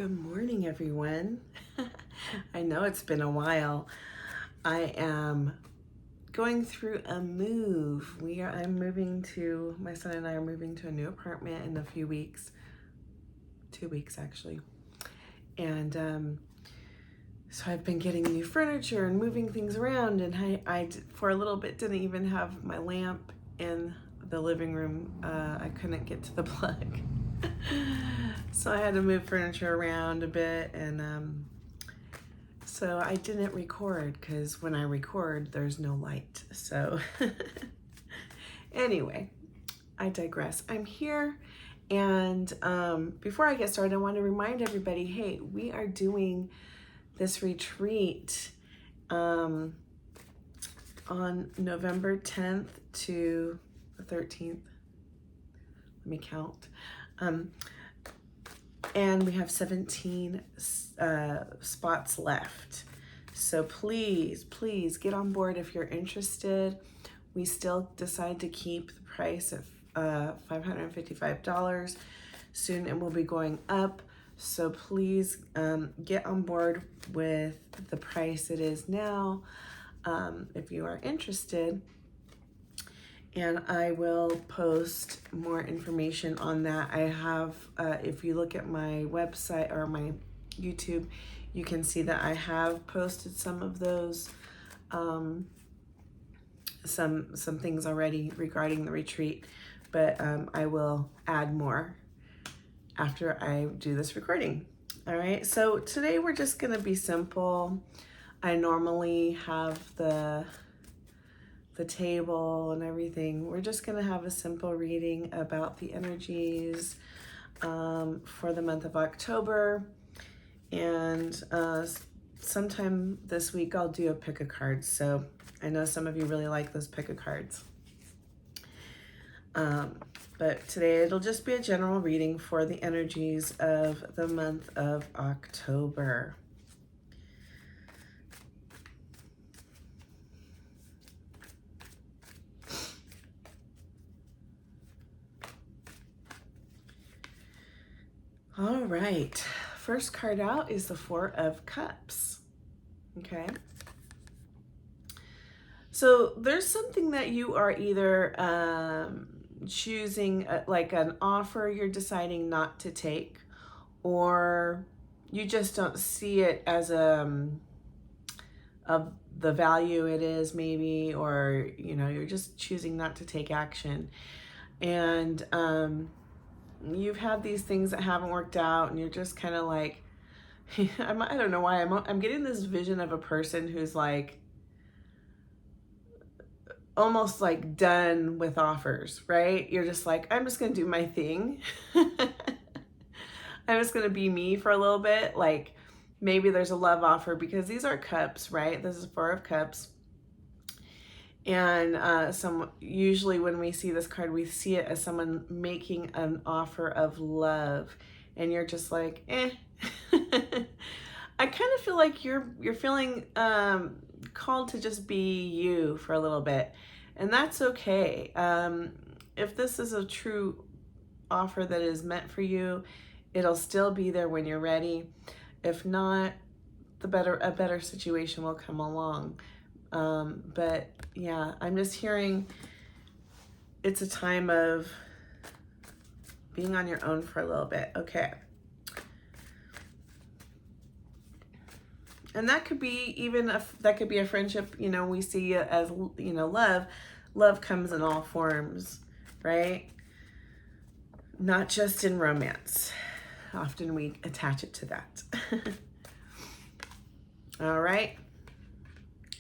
Good morning, everyone. I know it's been a while. I am going through a move. My son and I are moving to a new apartment in a few weeks. 2 weeks, actually. And so I've been getting new furniture and moving things around. And I for a little bit, didn't even have my lamp in the living room. I couldn't get to the plug. So I had to move furniture around a bit, and so I didn't record because when I record, there's no light. So anyway, I digress. I'm here, and before I get started, I want to remind everybody, hey, we are doing this retreat on November 10th to the 13th. Let me count. And we have 17 spots left. So please get on board if you're interested. We still decide to keep the price at $555. Soon it will be going up. So please get on board with the price it is now if you are interested. And I will post more information on that. I have, if you look at my website or my YouTube, you can see that I have posted some of those, some things already regarding the retreat, but I will add more after I do this recording. All right, so today we're just gonna be simple. I normally have the table and everything. We're just gonna have a simple reading about the energies for the month of October, and sometime this week I'll do a pick a card. So I know some of you really like those pick a cards, but today it'll just be a general reading for the energies of the month of October. All right, first card out is the Four of Cups, okay? So there's something that you are either choosing, like an offer you're deciding not to take, or you just don't see it as of the value it is maybe, or you're just choosing not to take action. And you've had these things that haven't worked out, and you're just kind of like, I don't know why I'm getting this vision of a person who's like almost like done with offers, right? You're just like, I'm just gonna do my thing. I'm just gonna be me for a little bit. Like maybe there's a love offer, because these are cups, right? This is Four of Cups. And usually when we see this card, we see it as someone making an offer of love, and you're just like, eh. I kind of feel like you're feeling called to just be you for a little bit, and that's okay. If this is a true offer that is meant for you, it'll still be there when you're ready. If not, a better situation will come along. But yeah, I'm just hearing it's a time of being on your own for a little bit. Okay. And that could be that could be a friendship, we see it as, love comes in all forms, right? Not just in romance. Often we attach it to that. All right.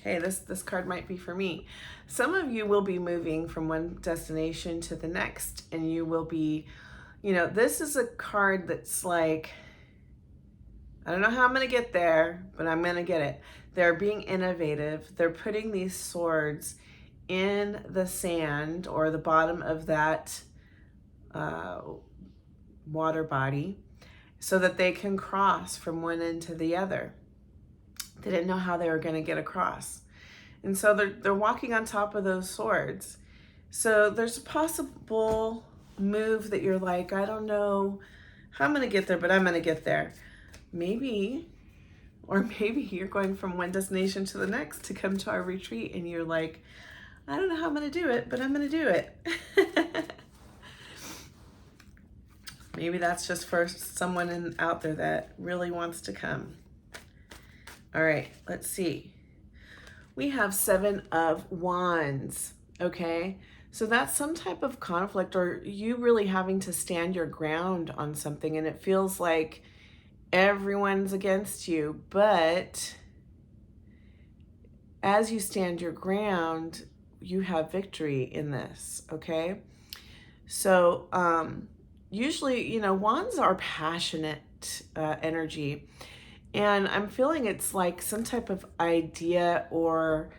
Hey, this card might be for me. Some of you will be moving from one destination to the next, and you will be, this is a card that's like, I don't know how I'm going to get there, but I'm going to get it. They're being innovative. They're putting these swords in the sand or the bottom of that water body so that they can cross from one end to the other. They didn't know how they were going to get across. And so they're walking on top of those swords. So there's a possible move that you're like, I don't know how I'm going to get there, but I'm going to get there. maybe, or maybe you're going from one destination to the next to come to our retreat and you're like, I don't know how I'm going to do it, but I'm going to do it. Maybe that's just for someone out there that really wants to come. All right, let's see. We have 7 of Wands, okay? So that's some type of conflict, or you really having to stand your ground on something, and it feels like everyone's against you. But as you stand your ground, you have victory in this, okay? So usually, wands are passionate energy. And I'm feeling it's like some type of idea or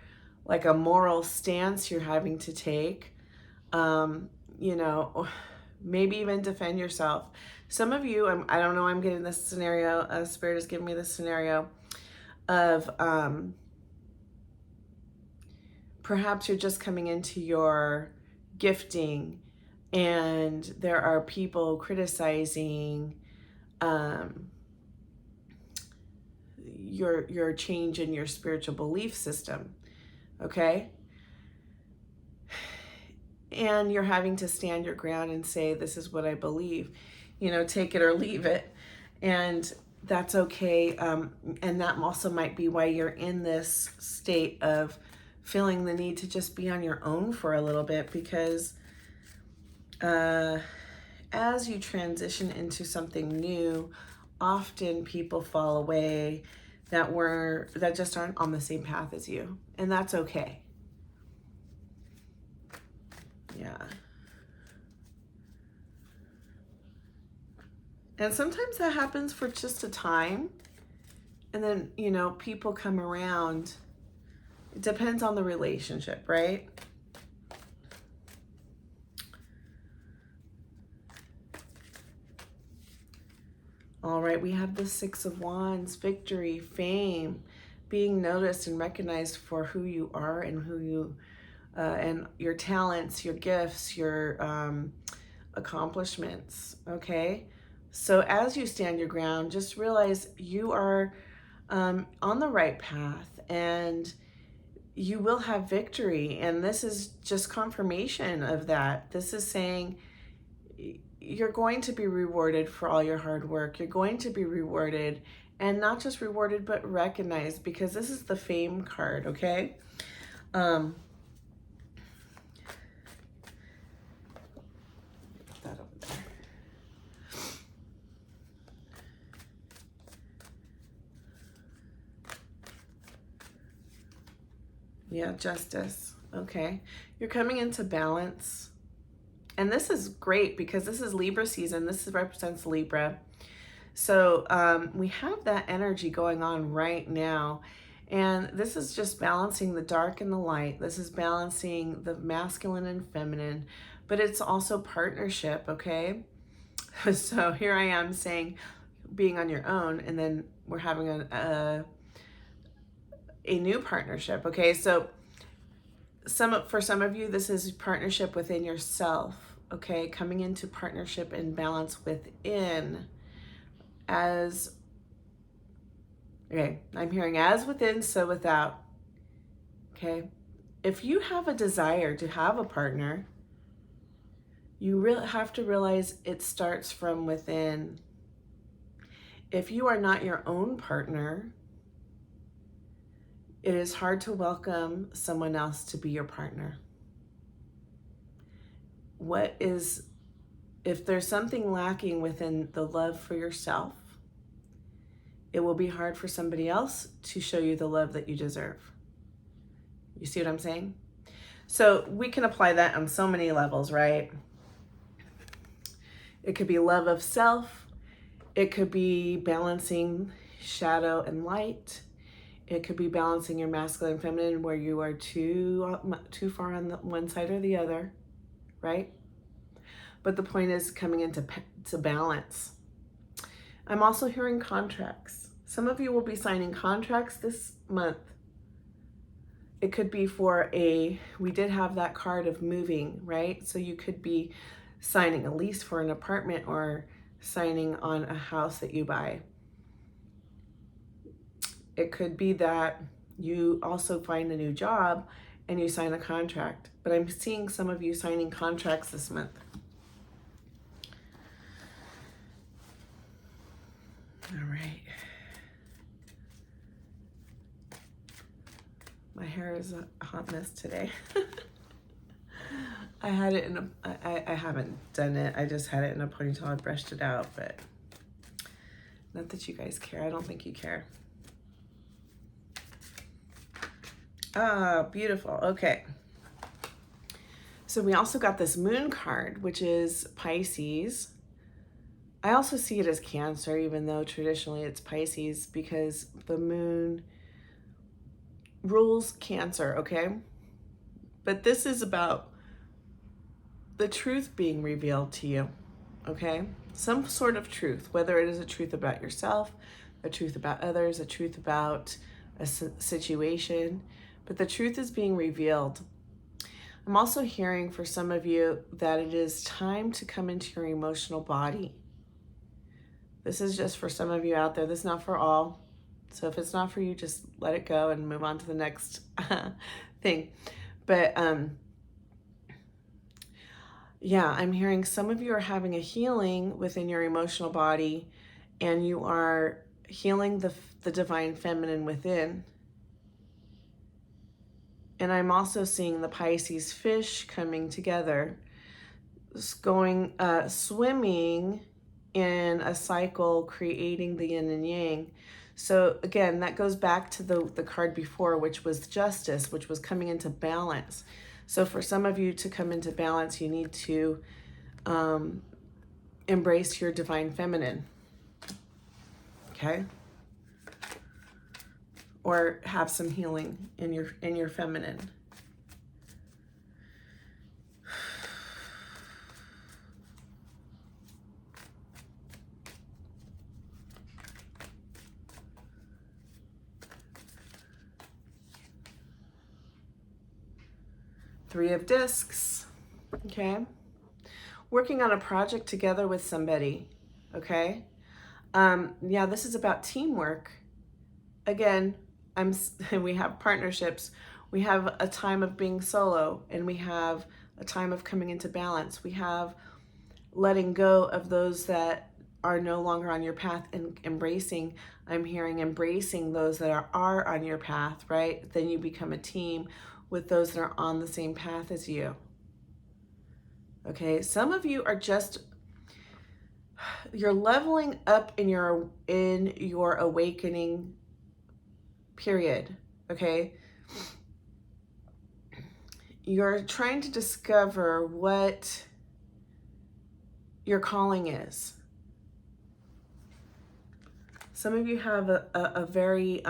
like a moral stance you're having to take. Maybe even defend yourself. Some of you, I don't know, I'm getting this scenario, Spirit is giving me this scenario of perhaps you're just coming into your gifting and there are people criticizing your change in your spiritual belief system, okay? And you're having to stand your ground and say, this is what I believe, take it or leave it. And that's okay. And that also might be why you're in this state of feeling the need to just be on your own for a little bit, because as you transition into something new, often people fall away that just aren't on the same path as you, and that's okay. Yeah. And sometimes that happens for just a time, and then, people come around. It depends on the relationship, right? All right, we have the 6 of Wands, victory, fame, being noticed and recognized for who you are and who you, and your talents, your gifts, your accomplishments, okay? So as you stand your ground, just realize you are on the right path and you will have victory. And this is just confirmation of that. This is saying you're going to be rewarded for all your hard work. You're going to be rewarded, and not just rewarded, but recognized, because this is the fame card, okay? That over there. Yeah, justice, okay? You're coming into balance. And this is great because this is Libra season. This represents Libra. So we have that energy going on right now. And this is just balancing the dark and the light. This is balancing the masculine and feminine, but it's also partnership, okay? So here I am saying being on your own, and then we're having a new partnership, okay? So for some of you, this is partnership within yourself, okay? Coming into partnership and balance within. I'm hearing as within, so without, okay? If you have a desire to have a partner, you really have to realize it starts from within. If you are not your own partner, it is hard to welcome someone else to be your partner. If there's something lacking within the love for yourself, it will be hard for somebody else to show you the love that you deserve. You see what I'm saying? So we can apply that on so many levels, right? It could be love of self. It could be balancing shadow and light. It could be balancing your masculine and feminine where you are too far on the one side or the other, right? But the point is coming into balance. I'm also hearing contracts. Some of you will be signing contracts this month. It could be we did have that card of moving, right? So you could be signing a lease for an apartment or signing on a house that you buy. It could be that you also find a new job and you sign a contract. But I'm seeing some of you signing contracts this month. All right. My hair is a hot mess today. I had it in a, I haven't done it. I just had it in a ponytail. I brushed it out, but not that you guys care. I don't think you care. Ah, beautiful. Okay. So we also got this moon card, which is Pisces. I also see it as Cancer, even though traditionally it's Pisces, because the moon rules Cancer, okay? But this is about the truth being revealed to you, okay? Some sort of truth, whether it is a truth about yourself, a truth about others, a truth about a situation, but the truth is being revealed. I'm also hearing for some of you that it is time to come into your emotional body. This is just for some of you out there. This is not for all. So if it's not for you, just let it go and move on to the next thing. But yeah, I'm hearing some of you are having a healing within your emotional body, and you are healing the divine feminine within. And I'm also seeing the Pisces fish coming together, going swimming in a cycle, creating the yin and yang. So again, that goes back to the card before, which was justice, which was coming into balance. So for some of you to come into balance, you need to embrace your divine feminine, okay? Or have some healing in your feminine. Three of Discs, okay? Working on a project together with somebody, okay? Yeah, this is about teamwork. Again, we have partnerships. We have a time of being solo, and we have a time of coming into balance. We have letting go of those that are no longer on your path and embracing. I'm hearing embracing those that are on your path, right? Then you become a team with those that are on the same path as you. Okay, some of you are just, you're leveling up in your awakening period, okay? You're trying to discover what your calling is. Some of you have a very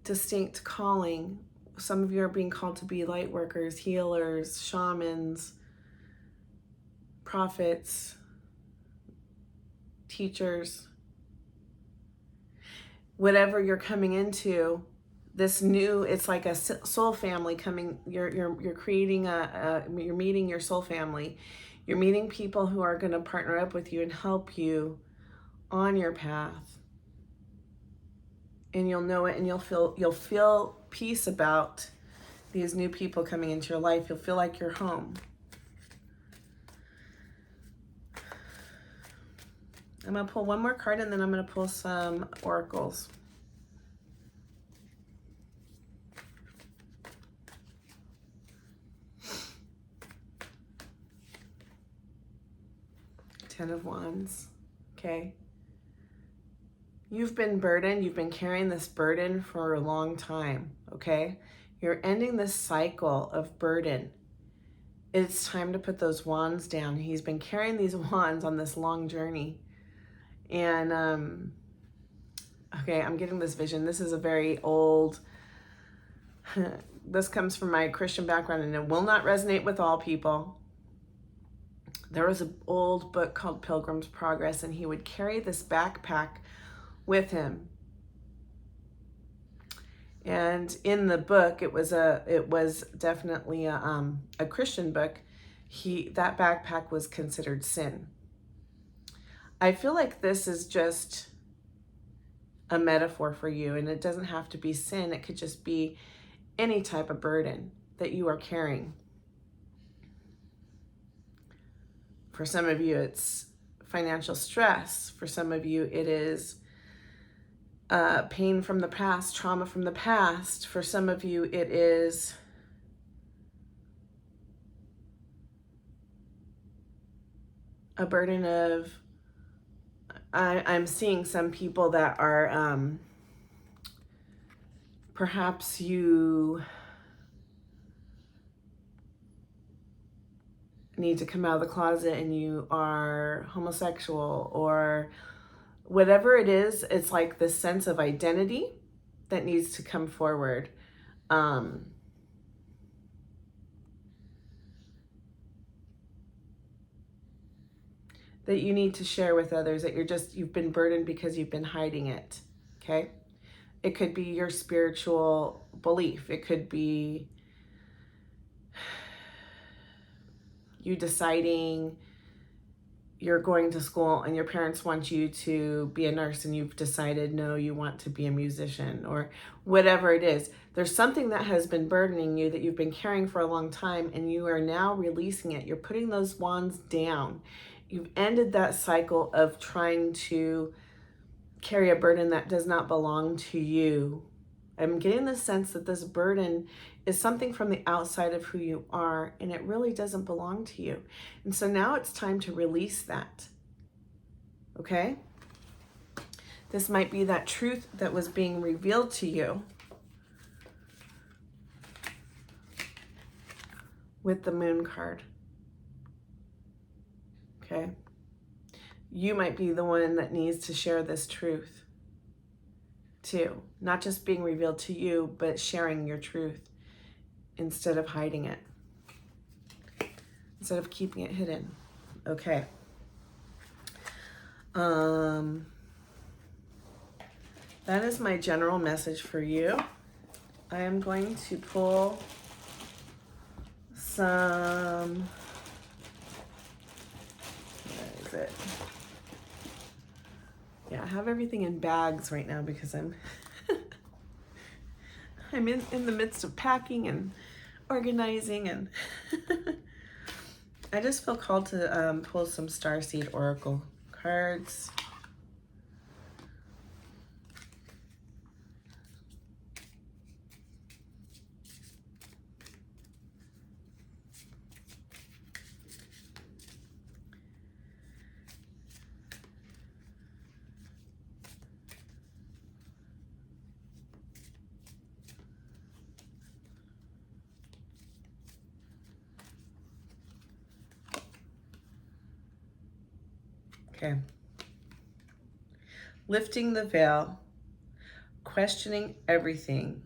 distinct calling. Some of you are being called to be light workers, healers, shamans, prophets, teachers. Whatever you're coming into, this new, it's like a soul family coming. You're creating you're meeting your soul family. You're meeting people who are going to partner up with you and help you on your path. And you'll know it, and you'll feel peace about these new people coming into your life. You'll feel like you're home. I'm going to pull one more card, and then I'm going to pull some oracles. Ten of Wands. Okay. You've been burdened. You've been carrying this burden for a long time. Okay. You're ending this cycle of burden. It's time to put those wands down. He's been carrying these wands on this long journey. And, okay, I'm getting this vision. This is a very old, this comes from my Christian background, and it will not resonate with all people. There was an old book called Pilgrim's Progress, and he would carry this backpack with him. And in the book, it was definitely a Christian book. That backpack was considered sin. I feel like this is just a metaphor for you. And it doesn't have to be sin. It could just be any type of burden that you are carrying. For some of you, it's financial stress. For some of you, it is pain from the past, trauma from the past. For some of you, it is a burden of, I'm seeing some people that are, perhaps you need to come out of the closet and you are homosexual, or whatever it is. It's like this sense of identity that needs to come forward. That you need to share with others, that you've been burdened because you've been hiding it. Okay. It could be your spiritual belief. It could be you deciding you're going to school and your parents want you to be a nurse and you've decided, no, you want to be a musician, or whatever it is. There's something that has been burdening you that you've been carrying for a long time, and you are now releasing it. You're putting those wands down. You've ended that cycle of trying to carry a burden that does not belong to you. I'm getting the sense that this burden is something from the outside of who you are, and it really doesn't belong to you. And so now it's time to release that. Okay? This might be that truth that was being revealed to you with the Moon card. Okay? You might be the one that needs to share this truth too. Not just being revealed to you, but sharing your truth instead of hiding it. Instead of keeping it hidden. Okay. That is my general message for you. I am going to pull some... Where is it? Yeah, I have everything in bags right now because I'm I'm in the midst of packing and organizing, and I just feel called to pull some Starseed Oracle cards. Okay. Lifting the veil, questioning everything,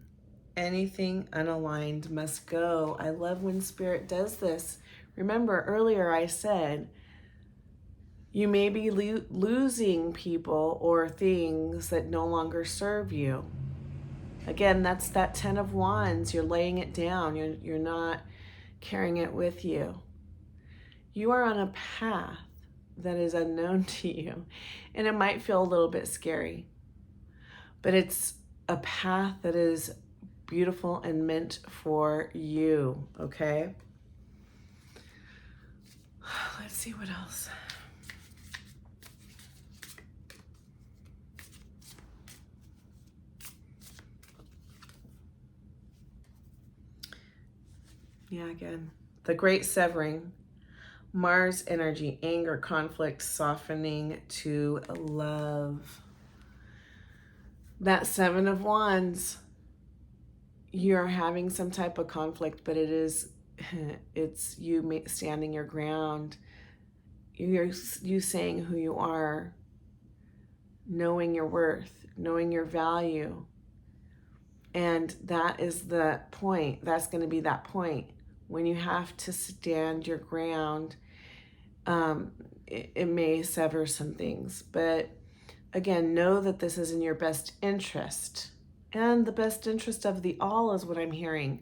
anything unaligned must go. I love when Spirit does this. Remember earlier I said, you may be losing people or things that no longer serve you. Again, that's that 10 of Wands. You're laying it down. You're not carrying it with you. You are on a path that is unknown to you, and it might feel a little bit scary, but it's a path that is beautiful and meant for you. Okay, let's see what else. Yeah, again, the great severing. Mars energy, anger, conflict, softening to love. That 7 of Wands, you're having some type of conflict, but it's you standing your ground. You saying who you are, knowing your worth, knowing your value. And that is the point. That's going to be that point when you have to stand your ground. It may sever some things, but again, know that this is in your best interest, and the best interest of the all is what I'm hearing,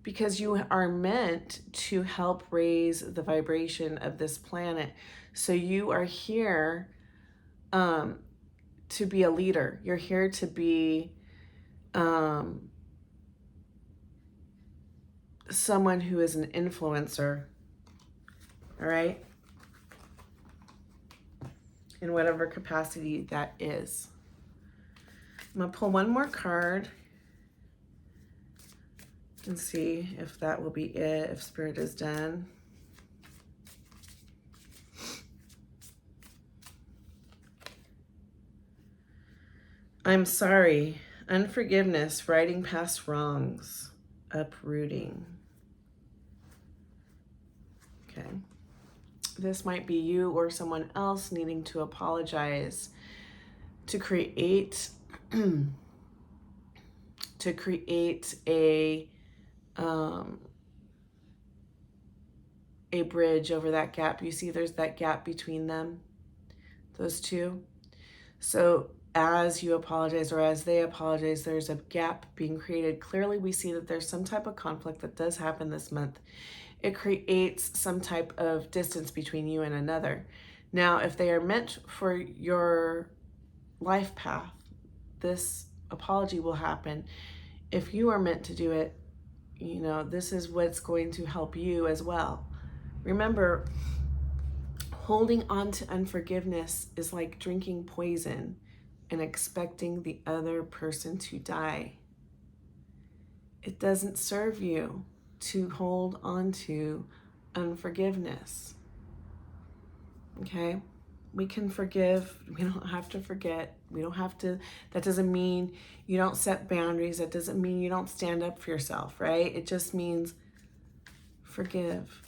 because you are meant to help raise the vibration of this planet. So you are here to be a leader. You're here to be someone who is an influencer, all right? In whatever capacity that is. I'm gonna pull one more card and see if that will be it, if Spirit is done. I'm sorry. Unforgiveness, righting past wrongs, uprooting. Okay. This might be you or someone else needing to apologize to create a bridge over that gap. You see there's that gap between them, those two. So as you apologize or as they apologize, there's a gap being created. Clearly we see that there's some type of conflict that does happen this month. It creates some type of distance between you and another. Now, if they are meant for your life path, this apology will happen. If you are meant to do it, you know, this is what's going to help you as well. Remember, holding on to unforgiveness is like drinking poison and expecting the other person to die. It doesn't serve you to hold on to unforgiveness. Okay? We can forgive. We don't have to forget. We don't have to. That doesn't mean you don't set boundaries. That doesn't mean you don't stand up for yourself, right? It just means forgive.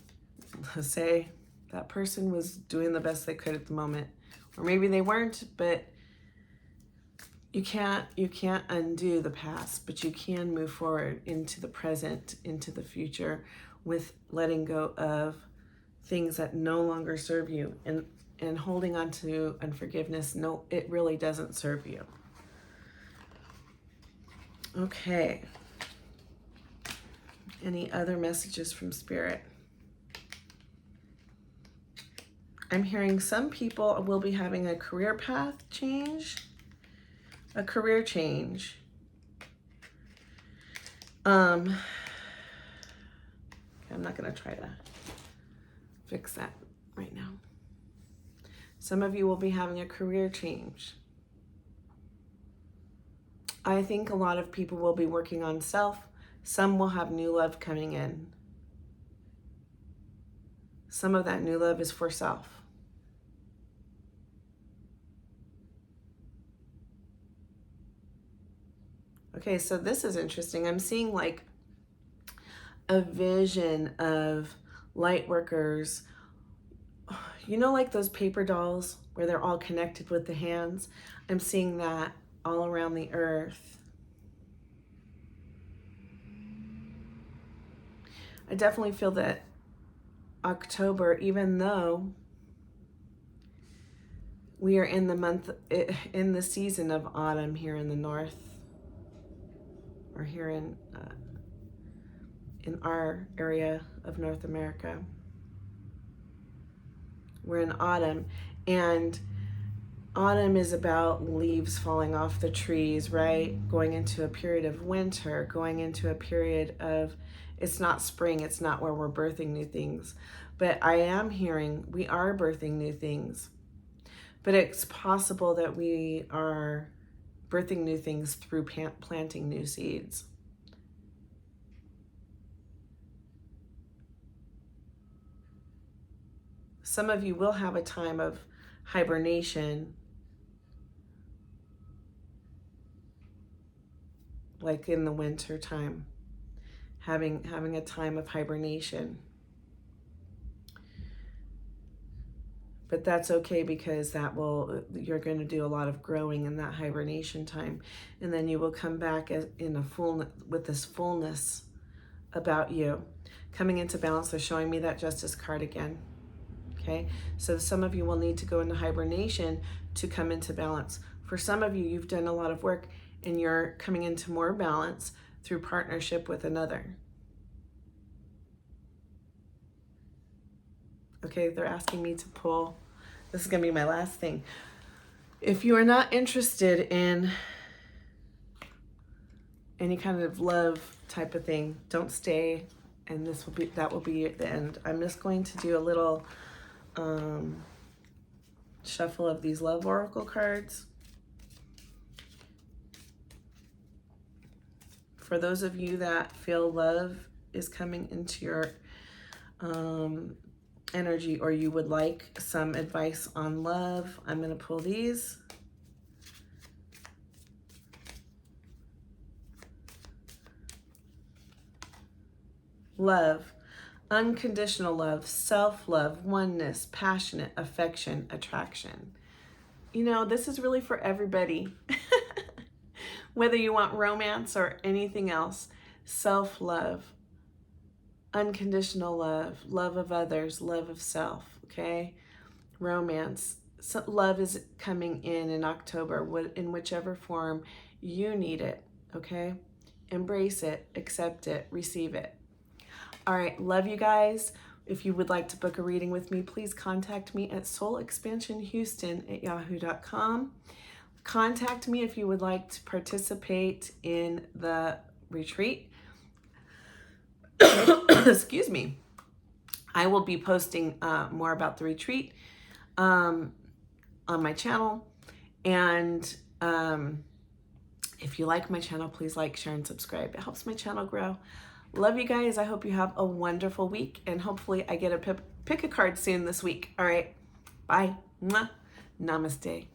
Say that person was doing the best they could at the moment, or maybe they weren't, but you can't undo the past, but you can move forward into the present, into the future, with letting go of things that no longer serve you. And holding on to unforgiveness, no, it really doesn't serve you. Okay. Any other messages from Spirit? I'm hearing some people will be having a career path change, a career change. I'm not going to try to fix that right now. Some of you will be having a career change. I think a lot of people will be working on self. Some will have new love coming in. Some of that new love is for self. Okay, so this is interesting. I'm seeing like a vision of light workers. You know, like those paper dolls where they're all connected with the hands? I'm seeing that all around the earth. I definitely feel that October, even though we are in the season of autumn here in the north, or here in our area of North America, we're in autumn, and autumn is about leaves falling off the trees, right? Going into a period of winter, going into a period of, it's not spring, it's not where we're birthing new things. But I am hearing we are birthing new things. But it's possible that we are birthing new things through planting new seeds. Some of you will have a time of hibernation, like in the winter time, having a time of hibernation. But that's okay, because you're going to do a lot of growing in that hibernation time, and then you will come back with this fullness about you. Coming into balance, they're showing me that Justice card again. Okay, so some of you will need to go into hibernation to come into balance. For some of you, you've done a lot of work and you're coming into more balance through partnership with another. Okay, they're asking me to pull. This is going to be my last thing. If you are not interested in any kind of love type of thing, don't stay, and that will be at the end. I'm just going to do a little shuffle of these love oracle cards. For those of you that feel love is coming into your energy, or you would like some advice on love, I'm going to pull these. Love, unconditional love, self-love, oneness, passionate, affection, attraction. You know, this is really for everybody. Whether you want romance or anything else, self-love, unconditional love, love of others, love of self, okay? Romance. So love is coming in October, in whichever form you need it, okay? Embrace it, accept it, receive it. All right, love you guys. If you would like to book a reading with me, please contact me at soulexpansionhouston@yahoo.com. Contact me if you would like to participate in the retreat. Excuse me. I will be posting more about the retreat on my channel. And if you like my channel, please like, share, and subscribe. It helps my channel grow. Love you guys. I hope you have a wonderful week, and hopefully I get a pick a card soon this week. All right. Bye. Mwah. Namaste.